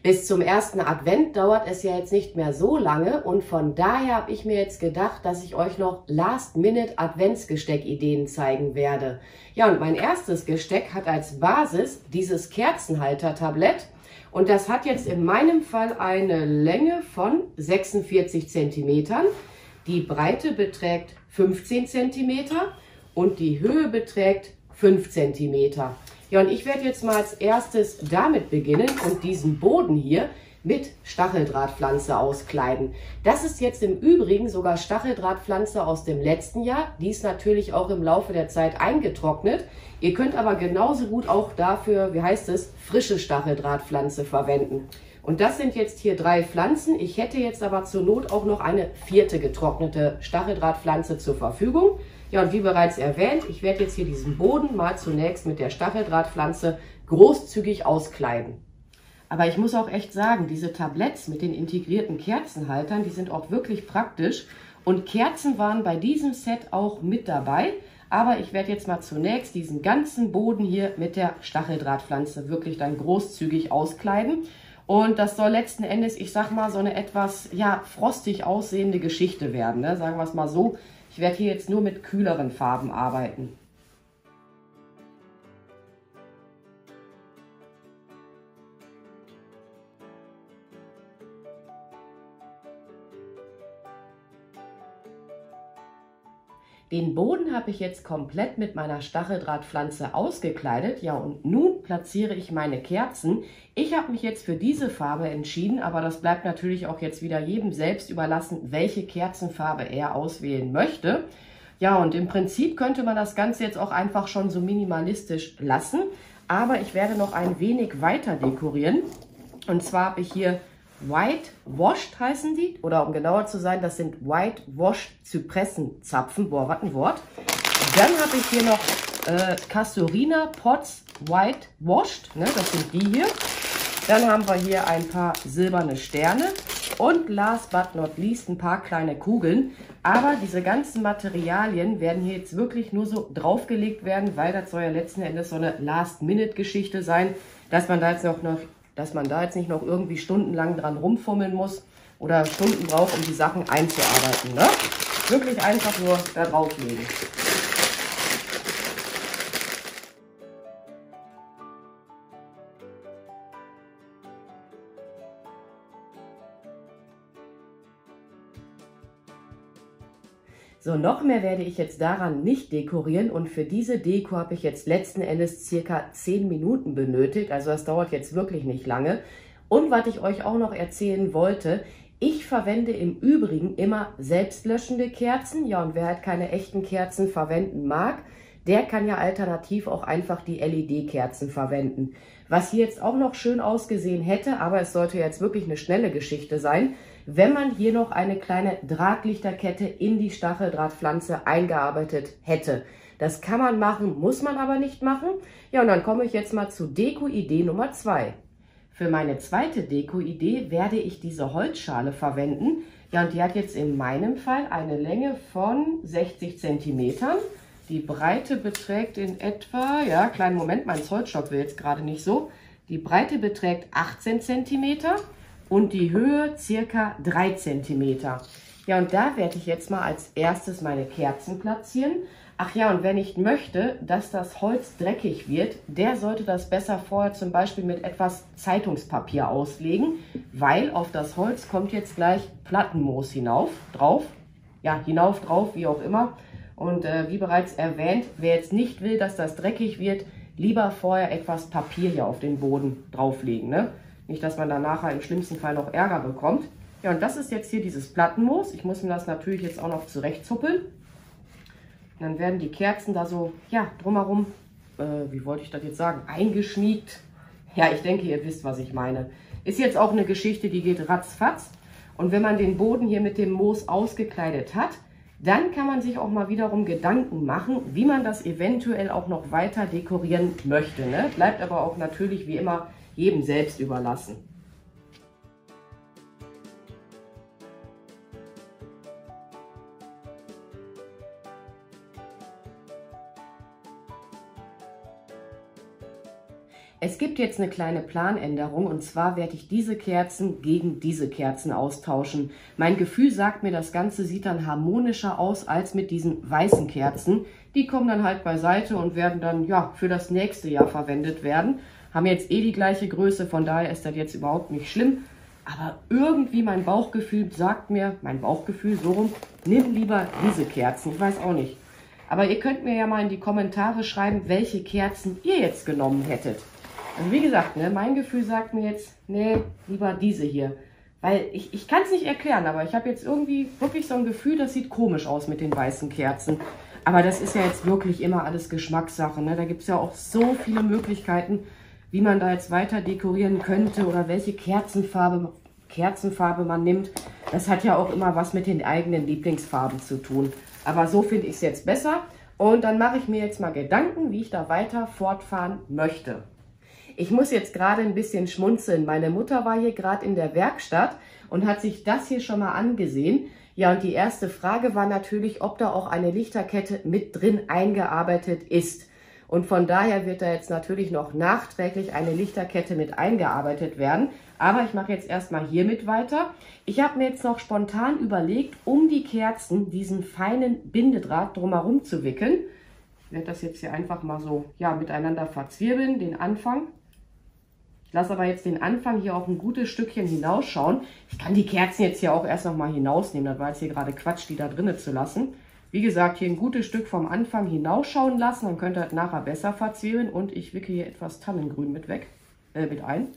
Bis zum ersten Advent dauert es ja jetzt nicht mehr so lange und von daher habe ich mir jetzt gedacht, dass ich euch noch Last-Minute-Adventsgesteck-Ideen zeigen werde. Ja, und mein erstes Gesteck hat als Basis dieses Kerzenhalter-Tablett und das hat jetzt in meinem Fall eine Länge von 46 cm, die Breite beträgt 15 cm und die Höhe beträgt 5 cm. Ja, und ich werde jetzt mal als erstes damit beginnen und diesen Boden hier mit Stacheldrahtpflanze auskleiden. Das ist jetzt im Übrigen sogar Stacheldrahtpflanze aus dem letzten Jahr. Die ist natürlich auch im Laufe der Zeit eingetrocknet. Ihr könnt aber genauso gut auch dafür, wie heißt es, frische Stacheldrahtpflanze verwenden. Und das sind jetzt hier 3 Pflanzen. Ich hätte jetzt aber zur Not auch noch eine 4. getrocknete Stacheldrahtpflanze zur Verfügung. Ja, und wie bereits erwähnt, ich werde jetzt hier diesen Boden mal zunächst mit der Stacheldrahtpflanze großzügig auskleiden. Aber ich muss auch echt sagen, diese Tabletts mit den integrierten Kerzenhaltern, die sind auch wirklich praktisch. Und Kerzen waren bei diesem Set auch mit dabei. Aber ich werde jetzt mal zunächst diesen ganzen Boden hier mit der Stacheldrahtpflanze wirklich dann großzügig auskleiden. Und das soll letzten Endes, ich sag mal, so eine etwas, ja, frostig aussehende Geschichte werden, ne? Sagen wir es mal so. Ich werde hier jetzt nur mit kühleren Farben arbeiten. Den Boden habe ich jetzt komplett mit meiner Stacheldrahtpflanze ausgekleidet. Ja, und nun platziere ich meine Kerzen. Ich habe mich jetzt für diese Farbe entschieden, aber das bleibt natürlich auch jetzt wieder jedem selbst überlassen, welche Kerzenfarbe er auswählen möchte. Ja, und im Prinzip könnte man das Ganze jetzt auch einfach schon so minimalistisch lassen. Aber ich werde noch ein wenig weiter dekorieren. Und zwar habe ich hier White Washed heißen die, oder um genauer zu sein, das sind White Washed Zypressenzapfen. Boah, was ein Wort. Dann habe ich hier noch Casuarina Pots White Washed, ne, das sind die hier. Dann haben wir hier ein paar silberne Sterne und last but not least ein paar kleine Kugeln. Aber diese ganzen Materialien werden hier jetzt wirklich nur so draufgelegt werden, weil das soll ja letzten Endes so eine Last-Minute-Geschichte sein, dass man da jetzt nicht noch irgendwie stundenlang dran rumfummeln muss oder Stunden braucht, um die Sachen einzuarbeiten. Ne? Wirklich einfach nur da drauflegen. So, noch mehr werde ich jetzt daran nicht dekorieren und für diese Deko habe ich jetzt letzten Endes circa 10 Minuten benötigt, also das dauert jetzt wirklich nicht lange. Und was ich euch auch noch erzählen wollte, ich verwende im Übrigen immer selbstlöschende Kerzen, ja, und wer halt keine echten Kerzen verwenden mag, der kann ja alternativ auch einfach die LED-Kerzen verwenden. Was hier jetzt auch noch schön ausgesehen hätte, aber es sollte jetzt wirklich eine schnelle Geschichte sein, wenn man hier noch eine kleine Drahtlichterkette in die Stacheldrahtpflanze eingearbeitet hätte. Das kann man machen, muss man aber nicht machen. Ja, und dann komme ich jetzt mal zu Deko-Idee Nummer 2. Für meine zweite Deko-Idee werde ich diese Holzschale verwenden. Ja, und die hat jetzt in meinem Fall eine Länge von 60 cm. Die Breite beträgt in etwa, ja, kleinen Moment, mein Zollstock will jetzt gerade nicht so. Die Breite beträgt 18 cm. Und die Höhe circa 3 cm. Ja, und da werde ich jetzt mal als erstes meine Kerzen platzieren. Ach ja, und wer nicht möchte, dass das Holz dreckig wird, der sollte das besser vorher zum Beispiel mit etwas Zeitungspapier auslegen, weil auf das Holz kommt jetzt gleich Plattenmoos drauf, wie auch immer. Und wie bereits erwähnt, wer jetzt nicht will, dass das dreckig wird, lieber vorher etwas Papier hier auf den Boden drauflegen, ne? Nicht, dass man da nachher im schlimmsten Fall noch Ärger bekommt. Ja, und das ist jetzt hier dieses Plattenmoos. Ich muss mir das natürlich jetzt auch noch zurechtzuppeln. Dann werden die Kerzen da so, ja, drumherum, wie wollte ich das jetzt sagen, eingeschmiegt. Ja, ich denke, ihr wisst, was ich meine. Ist jetzt auch eine Geschichte, die geht ratzfatz. Und wenn man den Boden hier mit dem Moos ausgekleidet hat, dann kann man sich auch mal wiederum Gedanken machen, wie man das eventuell auch noch weiter dekorieren möchte, ne? Bleibt aber auch natürlich wie immer jedem selbst überlassen. Es gibt jetzt eine kleine Planänderung und zwar werde ich diese Kerzen gegen diese Kerzen austauschen. Mein Gefühl sagt mir, das Ganze sieht dann harmonischer aus als mit diesen weißen Kerzen. Die kommen dann halt beiseite und werden dann ja für das nächste Jahr verwendet werden. Haben jetzt eh die gleiche Größe, von daher ist das jetzt überhaupt nicht schlimm. Aber irgendwie mein Bauchgefühl sagt mir, so rum, nimm lieber diese Kerzen. Ich weiß auch nicht. Aber ihr könnt mir ja mal in die Kommentare schreiben, welche Kerzen ihr jetzt genommen hättet. Also wie gesagt, ne, mein Gefühl sagt mir jetzt, nee, lieber diese hier. Weil ich kann es nicht erklären, aber ich habe jetzt irgendwie wirklich so ein Gefühl, das sieht komisch aus mit den weißen Kerzen. Aber das ist ja jetzt wirklich immer alles Geschmackssache. Ne? Da gibt es ja auch so viele Möglichkeiten, wie man da jetzt weiter dekorieren könnte oder welche Kerzenfarbe man nimmt. Das hat ja auch immer was mit den eigenen Lieblingsfarben zu tun. Aber so finde ich es jetzt besser. Und dann mache ich mir jetzt mal Gedanken, wie ich da weiter fortfahren möchte. Ich muss jetzt gerade ein bisschen schmunzeln. Meine Mutter war hier gerade in der Werkstatt und hat sich das hier schon mal angesehen. Ja, und die erste Frage war natürlich, ob da auch eine Lichterkette mit drin eingearbeitet ist. Und von daher wird da jetzt natürlich noch nachträglich eine Lichterkette mit eingearbeitet werden. Aber ich mache jetzt erstmal hiermit weiter. Ich habe mir jetzt noch spontan überlegt, um die Kerzen diesen feinen Bindedraht drumherum zu wickeln. Ich werde das jetzt hier einfach mal so ja, miteinander verzwirbeln, den Anfang. Ich lasse aber jetzt den Anfang hier auch ein gutes Stückchen hinausschauen. Ich kann die Kerzen jetzt hier auch erst noch mal hinausnehmen. Das war jetzt hier gerade Quatsch, die da drinnen zu lassen. Wie gesagt, hier ein gutes Stück vom Anfang hinausschauen lassen. Dann könnt ihr das nachher besser verzwirbeln. Und ich wicke hier etwas Tannengrün mit ein.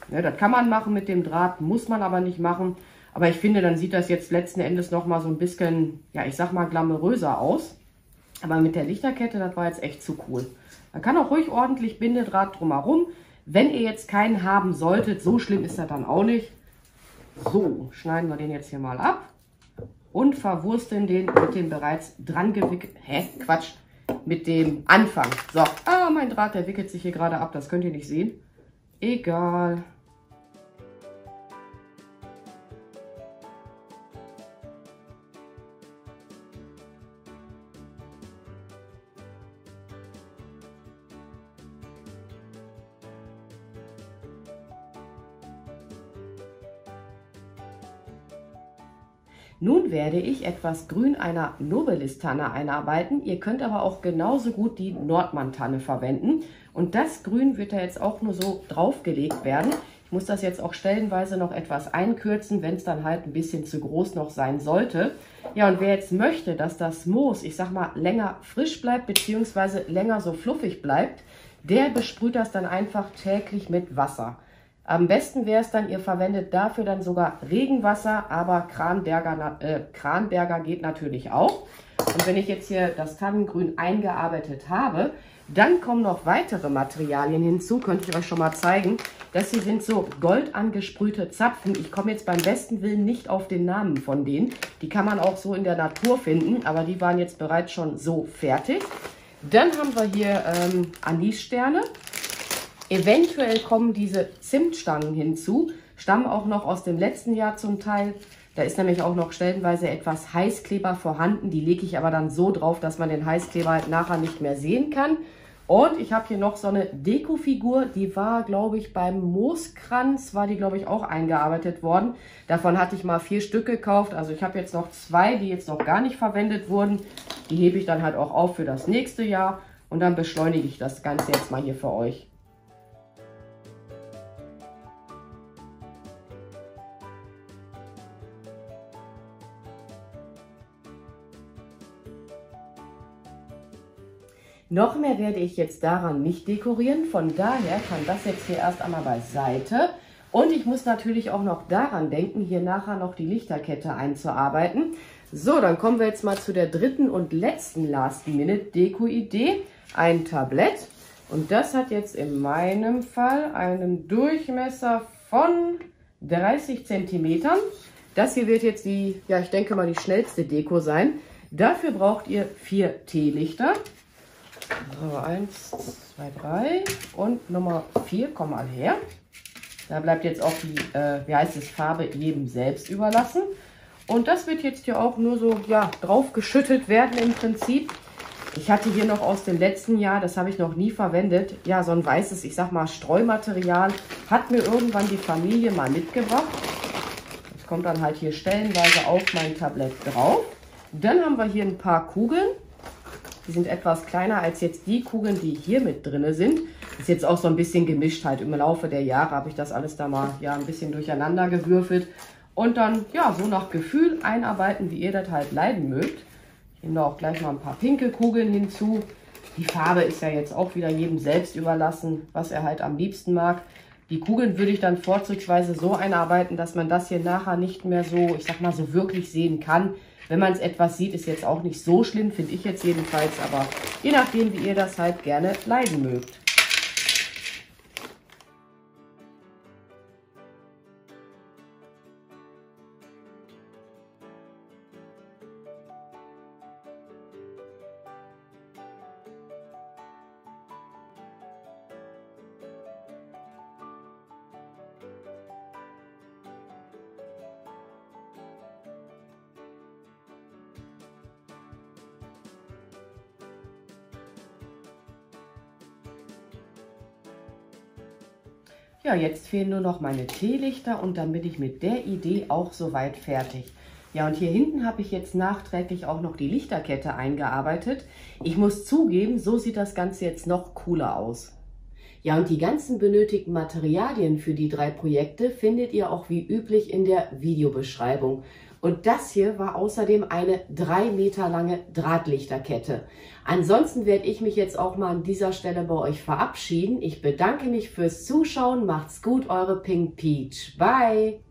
Ja, das kann man machen mit dem Draht, muss man aber nicht machen. Aber ich finde, dann sieht das jetzt letzten Endes noch mal so ein bisschen, ja, ich sag mal, glamouröser aus. Aber mit der Lichterkette, das war jetzt echt zu cool. Man kann auch ruhig ordentlich Bindedraht drumherum. Wenn ihr jetzt keinen haben solltet, so schlimm ist das dann auch nicht. So, schneiden wir den jetzt hier mal ab und verwursteln den mit dem bereits dran gewickelten, mit dem Anfang. So, mein Draht, der wickelt sich hier gerade ab, das könnt ihr nicht sehen. Egal. Nun werde ich etwas Grün einer Nobilis-Tanne einarbeiten. Ihr könnt aber auch genauso gut die Nordmann-Tanne verwenden. Und das Grün wird da jetzt auch nur so draufgelegt werden. Ich muss das jetzt auch stellenweise noch etwas einkürzen, wenn es dann halt ein bisschen zu groß noch sein sollte. Ja, und wer jetzt möchte, dass das Moos, ich sag mal, länger frisch bleibt, beziehungsweise länger so fluffig bleibt, der besprüht das dann einfach täglich mit Wasser. Am besten wäre es dann, ihr verwendet dafür dann sogar Regenwasser, aber Kranberger geht natürlich auch. Und wenn ich jetzt hier das Tannengrün eingearbeitet habe, dann kommen noch weitere Materialien hinzu, könnte ich euch schon mal zeigen. Das hier sind so gold angesprühte Zapfen. Ich komme jetzt beim besten Willen nicht auf den Namen von denen. Die kann man auch so in der Natur finden, aber die waren jetzt bereits schon so fertig. Dann haben wir hier Anissterne. Eventuell kommen diese Zimtstangen hinzu, stammen auch noch aus dem letzten Jahr zum Teil. Da ist nämlich auch noch stellenweise etwas Heißkleber vorhanden. Die lege ich aber dann so drauf, dass man den Heißkleber halt nachher nicht mehr sehen kann. Und ich habe hier noch so eine Dekofigur, die war, glaube ich, beim Mooskranz, war die, glaube ich, auch eingearbeitet worden. Davon hatte ich mal 4 Stück gekauft. Also ich habe jetzt noch 2, die jetzt noch gar nicht verwendet wurden. Die hebe ich dann halt auch auf für das nächste Jahr. Und dann beschleunige ich das Ganze jetzt mal hier für euch. Noch mehr werde ich jetzt daran nicht dekorieren, von daher kann das jetzt hier erst einmal beiseite. Und ich muss natürlich auch noch daran denken, hier nachher noch die Lichterkette einzuarbeiten. So, dann kommen wir jetzt mal zu der dritten und letzten Last-Minute-Deko-Idee. Ein Tablett. Und das hat jetzt in meinem Fall einen Durchmesser von 30 cm. Das hier wird jetzt die, ja, ich denke mal die schnellste Deko sein. Dafür braucht ihr 4 Teelichter. So, 1, 2, 3 und Nummer 4, komm mal her. Da bleibt jetzt auch die, Farbe jedem selbst überlassen. Und das wird jetzt hier auch nur so, ja, drauf geschüttelt werden im Prinzip. Ich hatte hier noch aus dem letzten Jahr, das habe ich noch nie verwendet, ja, so ein weißes, ich sag mal, Streumaterial. Hat mir irgendwann die Familie mal mitgebracht. Das kommt dann halt hier stellenweise auf mein Tablett drauf. Dann haben wir hier ein paar Kugeln. Die sind etwas kleiner als jetzt die Kugeln, die hier mit drin sind. Ist jetzt auch so ein bisschen gemischt halt. Im Laufe der Jahre habe ich das alles da mal ja ein bisschen durcheinander gewürfelt. Und dann, ja, so nach Gefühl einarbeiten, wie ihr das halt leiden mögt. Ich nehme da auch gleich mal ein paar pinke Kugeln hinzu. Die Farbe ist ja jetzt auch wieder jedem selbst überlassen, was er halt am liebsten mag. Die Kugeln würde ich dann vorzugsweise so einarbeiten, dass man das hier nachher nicht mehr so, ich sag mal, so wirklich sehen kann. Wenn man es etwas sieht, ist jetzt auch nicht so schlimm, finde ich jetzt jedenfalls. Aber je nachdem, wie ihr das halt gerne leiden mögt. Ja, jetzt fehlen nur noch meine Teelichter und dann bin ich mit der Idee auch soweit fertig. Ja, und hier hinten habe ich jetzt nachträglich auch noch die Lichterkette eingearbeitet. Ich muss zugeben, so sieht das Ganze jetzt noch cooler aus. Ja, und die ganzen benötigten Materialien für die 3 Projekte findet ihr auch wie üblich in der Videobeschreibung. Und das hier war außerdem eine 3 Meter lange Drahtlichterkette. Ansonsten werde ich mich jetzt auch mal an dieser Stelle bei euch verabschieden. Ich bedanke mich fürs Zuschauen. Macht's gut, eure Pink Peach. Bye!